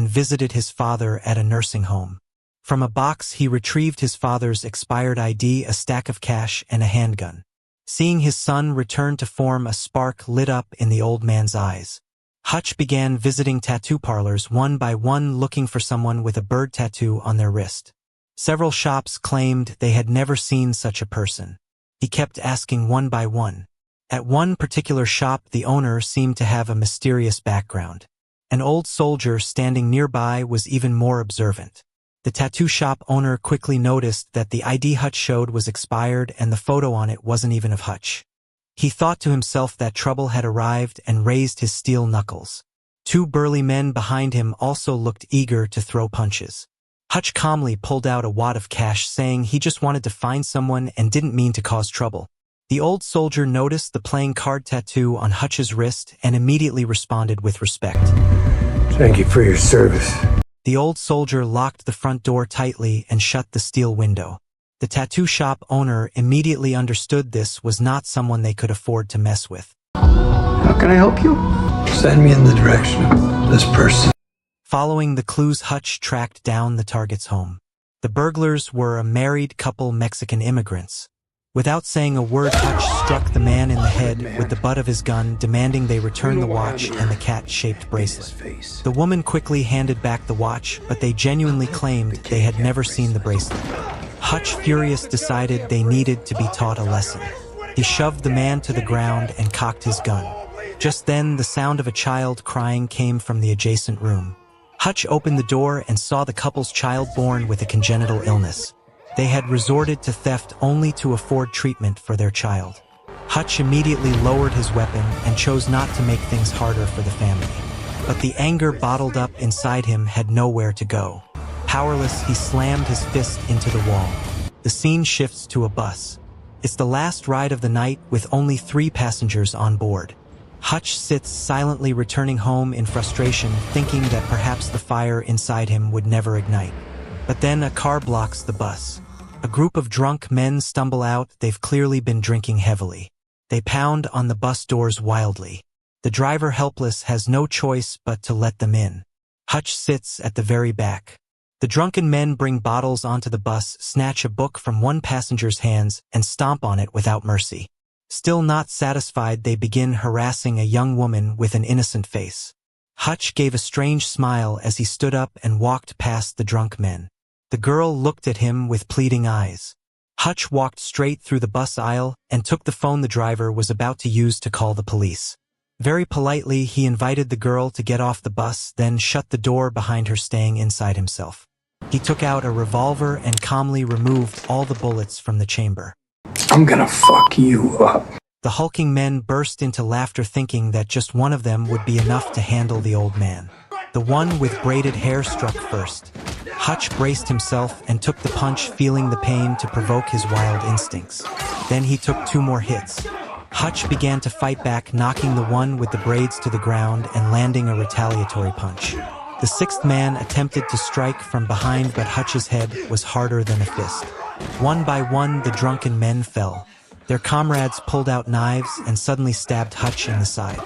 and visited his father at a nursing home. From a box he retrieved his father's expired ID, a stack of cash, and a handgun. Seeing his son return to form, a spark lit up in the old man's eyes. Hutch began visiting tattoo parlors one by one, looking for someone with a bird tattoo on their wrist. Several shops claimed they had never seen such a person. He kept asking one by one. At one particular shop, the owner seemed to have a mysterious background. An old soldier standing nearby was even more observant. The tattoo shop owner quickly noticed that the ID Hutch showed was expired and the photo on it wasn't even of Hutch. He thought to himself that trouble had arrived and raised his steel knuckles. Two burly men behind him also looked eager to throw punches. Hutch calmly pulled out a wad of cash, saying he just wanted to find someone and didn't mean to cause trouble. The old soldier noticed the playing card tattoo on Hutch's wrist and immediately responded with respect. Thank you for your service. The old soldier locked the front door tightly and shut the steel window. The tattoo shop owner immediately understood this was not someone they could afford to mess with. How can I help you? Send me in the direction of this person. Following the clues, Hutch tracked down the target's home. The burglars were a married couple, Mexican immigrants. Without saying a word, Hutch struck the man in the head with the butt of his gun, demanding they return the watch and the cat-shaped bracelet. The woman quickly handed back the watch, but they genuinely claimed they had never seen the bracelet. Hutch, furious, decided they needed to be taught a lesson. He shoved the man to the ground and cocked his gun. Just then, the sound of a child crying came from the adjacent room. Hutch opened the door and saw the couple's child born with a congenital illness. They had resorted to theft only to afford treatment for their child. Hutch immediately lowered his weapon and chose not to make things harder for the family. But the anger bottled up inside him had nowhere to go. Powerless, he slammed his fist into the wall. The scene shifts to a bus. It's the last ride of the night with only 3 passengers on board. Hutch sits silently, returning home in frustration, thinking that perhaps the fire inside him would never ignite. But then a car blocks the bus. A group of drunk men stumble out. They've clearly been drinking heavily. They pound on the bus doors wildly. The driver, helpless, has no choice but to let them in. Hutch sits at the very back. The drunken men bring bottles onto the bus, snatch a book from one passenger's hands, and stomp on it without mercy. Still not satisfied, they begin harassing a young woman with an innocent face. Hutch gave a strange smile as he stood up and walked past the drunk men. The girl looked at him with pleading eyes. Hutch walked straight through the bus aisle and took the phone the driver was about to use to call the police. Very politely, he invited the girl to get off the bus, then shut the door behind her, staying inside himself. He took out a revolver and calmly removed all the bullets from the chamber. I'm gonna fuck you up. The hulking men burst into laughter, thinking that just one of them would be enough to handle the old man. The one with braided hair struck first. Hutch braced himself and took the punch, feeling the pain to provoke his wild instincts. Then he took 2 more hits. Hutch began to fight back, knocking the one with the braids to the ground and landing a retaliatory punch. The 6th man attempted to strike from behind, but Hutch's head was harder than a fist. One by one, the drunken men fell. Their comrades pulled out knives and suddenly stabbed Hutch in the side.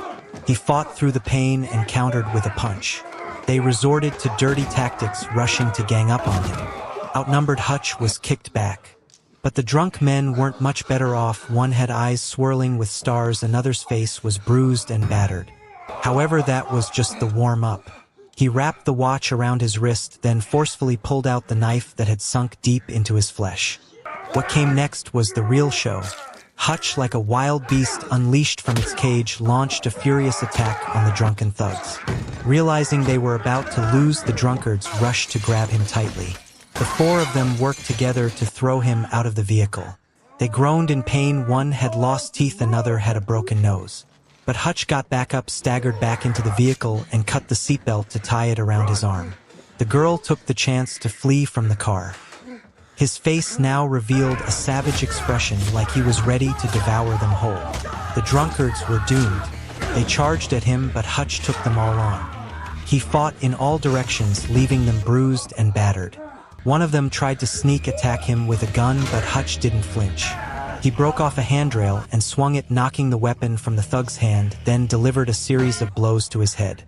He fought through the pain and countered with a punch. They resorted to dirty tactics, rushing to gang up on him. Outnumbered, Hutch was kicked back. But the drunk men weren't much better off. One had eyes swirling with stars, another's face was bruised and battered. However, that was just the warm-up. He wrapped the watch around his wrist, then forcefully pulled out the knife that had sunk deep into his flesh. What came next was the real show. Hutch, like a wild beast unleashed from its cage, launched a furious attack on the drunken thugs. Realizing they were about to lose, the drunkards rushed to grab him tightly. The 4 of them worked together to throw him out of the vehicle. They groaned in pain. One had lost teeth, another had a broken nose. But Hutch got back up, staggered back into the vehicle, and cut the seatbelt to tie it around his arm. The girl took the chance to flee from the car. His face now revealed a savage expression, like he was ready to devour them whole. The drunkards were doomed. They charged at him, but Hutch took them all on. He fought in all directions, leaving them bruised and battered. One of them tried to sneak attack him with a gun, but Hutch didn't flinch. He broke off a handrail and swung it, knocking the weapon from the thug's hand, then delivered a series of blows to his head.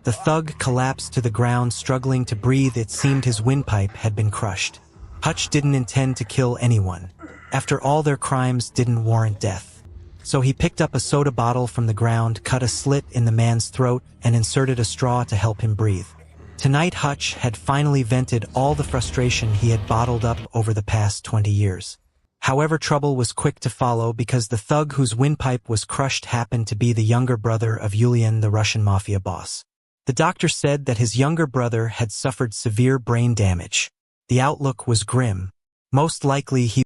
The thug collapsed to the ground, struggling to breathe. It seemed his windpipe had been crushed. Hutch didn't intend to kill anyone. After all, their crimes didn't warrant death. So he picked up a soda bottle from the ground, cut a slit in the man's throat, and inserted a straw to help him breathe. Tonight, Hutch had finally vented all the frustration he had bottled up over the past 20 years. However, trouble was quick to follow because the thug whose windpipe was crushed happened to be the younger brother of Yulian, the Russian mafia boss. The doctor said that his younger brother had suffered severe brain damage. The outlook was grim. Most likely he